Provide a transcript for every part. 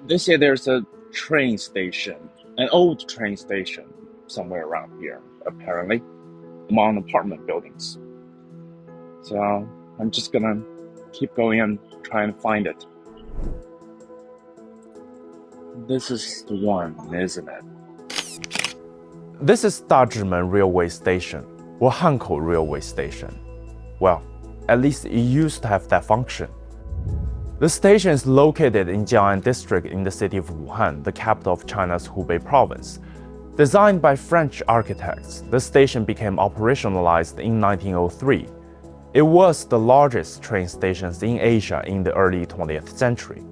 They say there's a train station, an old train station somewhere around here, apparently, among apartment buildings. So I'm just gonna keep going and try and find it. This is the one, isn't it? This is Dazhimen Railway Station, or Hankou Railway Station. Well, at least it used to have that function. The station is located in Jiang'an District in the city of Wuhan, the capital of China's Hubei province. Designed by French architects, the station became operationalized in 1903. It was the largest train station in Asia in the early 20th century.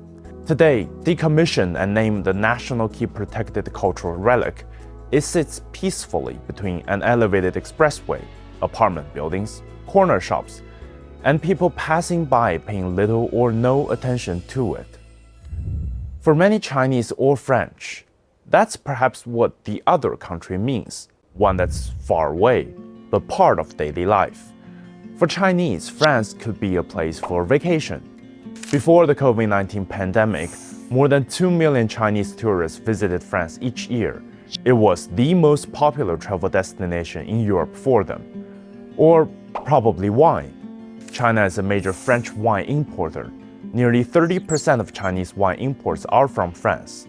Today, decommissioned and named the National Key Protected Cultural Relic, it sits peacefully between an elevated expressway, apartment buildings, corner shops, and people passing by paying little or no attention to it. For many Chinese or French, that's perhaps what the other country means, one that's far away, but part of daily life. For Chinese, France could be a place for vacation. Before the COVID-19 pandemic, more than 2 million Chinese tourists visited France each year. It was the most popular travel destination in Europe for them. Or probably wine. China is a major French wine importer. Nearly 30% of Chinese wine imports are from France.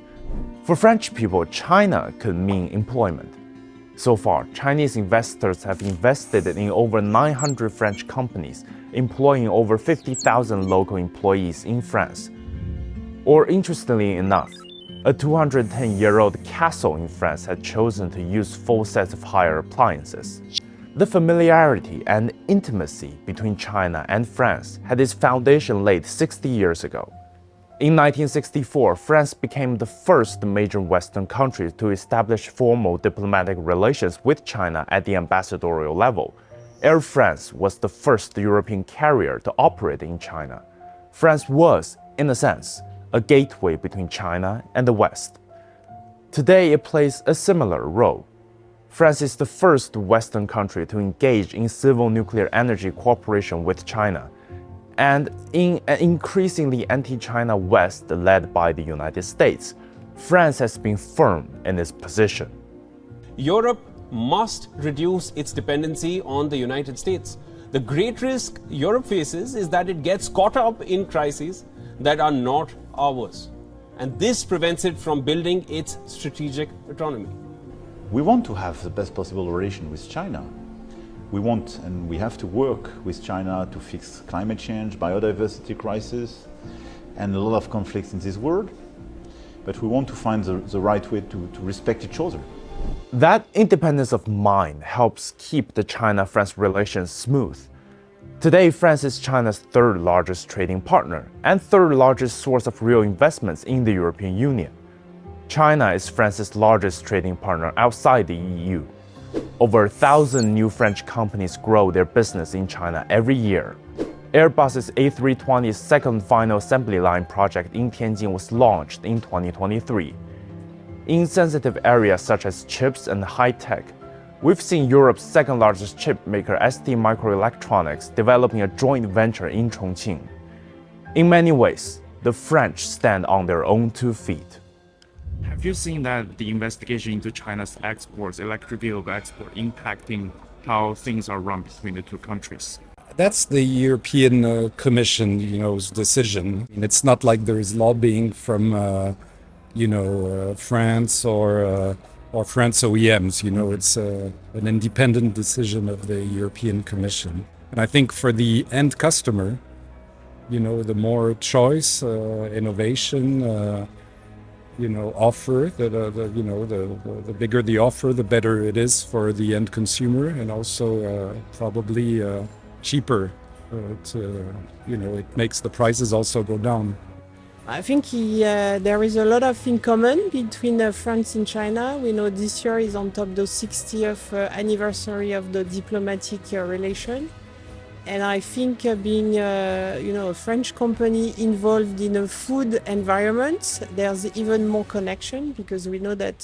For French people, China could mean employment. So far, Chinese investors have invested in over 900 French companies, employing over 50,000 local employees in France. Or interestingly enough, a 210-year-old castle in France had chosen to use full sets of higher appliances. The familiarity and intimacy between China and France had its foundation laid 60 years ago. In 1964, France became the first major Western country to establish formal diplomatic relations with China at the ambassadorial level. Air France was the first European carrier to operate in China. France was, in a sense, a gateway between China and the West. Today, it plays a similar role. France is the first Western country to engage in civil nuclear energy cooperation with China, and in an increasingly anti-China West led by the United States, France has been firm in its position. Europe must reduce its dependency on the United States. The great risk Europe faces is that it gets caught up in crises that are not ours, and this prevents it from building its strategic autonomy. We want to have the best possible relation with China. We want and we have to work with China to fix climate change, biodiversity crisis, and a lot of conflicts in this world. But we want to find the right way to respect each other. That independence of mind helps keep the China-France relations smooth. Today, France is China's third largest trading partner and third largest source of real investments in the European Union. China is France's largest trading partner outside the EU. Over 1,000 new French companies grow their business in China every year. Airbus's A320's second final assembly line project in Tianjin was launched in 2023. In sensitive areas such as chips and high-tech, we've seen Europe's second largest chip maker ST Microelectronics developing a joint venture in Chongqing. In many ways, the French stand on their own 2 feet. Have you seen that the investigation into China's exports, electric vehicle export, impacting how things are run between the two countries? That's the European Commission's decision. It's not like there is lobbying from, France or France OEMs. It's an independent decision of the European Commission. And I think for the end customer, the more choice, innovation, offer, the bigger the offer, the better it is for the end consumer, and also probably cheaper. It makes the prices also go down. I think there is a lot of in common between France and China. We know this year is on top of the 60th anniversary of the diplomatic relation. And I think being a French company involved in a food environment, there's even more connection, because we know that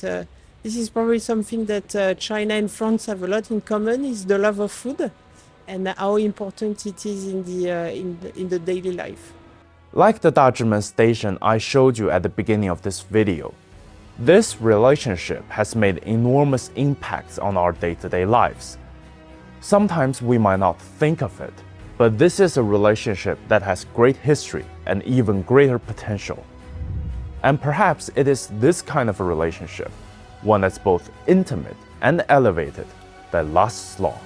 this is probably something that China and France have a lot in common, is the love of food and how important it is in the daily life. Like the Dazhimen station I showed you at the beginning of this video, this relationship has made enormous impacts on our day-to-day lives. Sometimes we might not think of it, but this is a relationship that has great history and even greater potential. And perhaps it is this kind of a relationship, one that's both intimate and elevated, that lasts long.